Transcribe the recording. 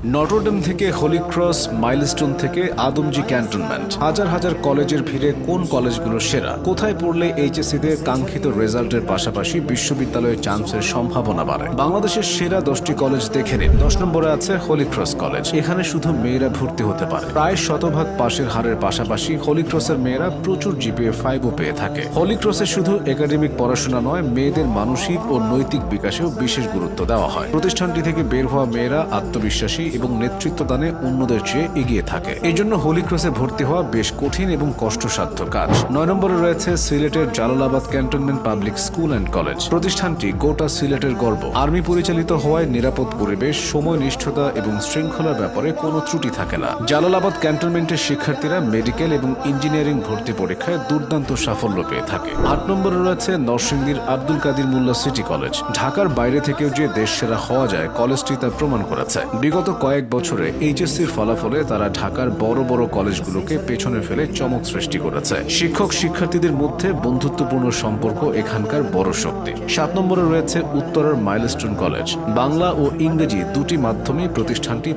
Notre Dame থেকে Holi cross, milestone থেকে Adamjee cantonment, হাজার হাজার কলেজের ভিড়ে কোন কলেজগুলো সেরা, কোথায় পড়লে এইচএসসিতে কাঙ্ক্ষিত রেজাল্টের পাশাপাশি বিশ্ববিদ্যালয়ে চান্সের সম্ভাবনা বাড়ে। বাংলাদেশের সেরা 10টি কলেজ দেখে নিন। 10 নম্বরে আছে হোলি ক্রস কলেজ। এখানে শুধু মেয়েরা ভর্তি হতে পারে। প্রায় শতভাগ পাশের হারের পাশাপাশি হোলি ক্রসের মেয়েরা প্রচুর জিপিএ 5ও পেয়ে থাকে। হোলি ক্রসে শুধু একাডেমিক পড়াশোনা নয়, মেয়েদের মানসিক ও নৈতিক বিকাশেও বিশেষ গুরুত্ব দেওয়া হয়। প্রতিষ্ঠানটি থেকে বের হওয়া মেয়েরা আত্মবিশ্বাসী এবং নেতৃত্বদানে অন্যদের চেয়ে এগিয়ে থাকে। এই জন্য হোলি ক্রসে ভর্তি হওয়া বেশ কঠিন এবং কষ্টসাধ্য কাজ। 9 নম্বরে রয়েছে সিলেটের Jalalabad cantonment public school and college. প্রতিষ্ঠানটি গোটা সিলেটের গর্ব। আর্মি পরিচালিত হওয়ায় নিরাপদ পরিবেশ, সময়নিষ্ঠতা এবং শৃঙ্খলার ব্যাপারে কোনো ত্রুটি থাকে না। জালালাবাদ ক্যান্টনমেন্টের শিক্ষার্থীরা মেডিকেল এবং ইঞ্জিনিয়ারিং ভর্তি পরীক্ষায় দুর্দান্ত সাফল্য পেয়ে থাকে। 8 নম্বরে রয়েছে নরসিংদীর আব্দুল কাদির মোল্লা সিটি কলেজ। ঢাকার বাইরে থেকেও যে দেশসেরা হওয়া যায়, কলেজটি তা প্রমাণ করেছে। বিগত কয়েক বছরে এইচএসসির ফলাফলে তারা ঢাকার বড় বড় কলেজগুলোকে পেছনে ফেলে চমক সৃষ্টি করেছে। শিক্ষক শিক্ষার্থীদের মধ্যে বন্ধুত্বপূর্ণ সম্পর্ক এখানকার বড় শক্তি। 7 নম্বরে রয়েছে উত্তরার মাইলস্টোন কলেজ। বাংলা ও ইংরেজি দুটি মাধ্যমেই প্রতিষ্ঠানটি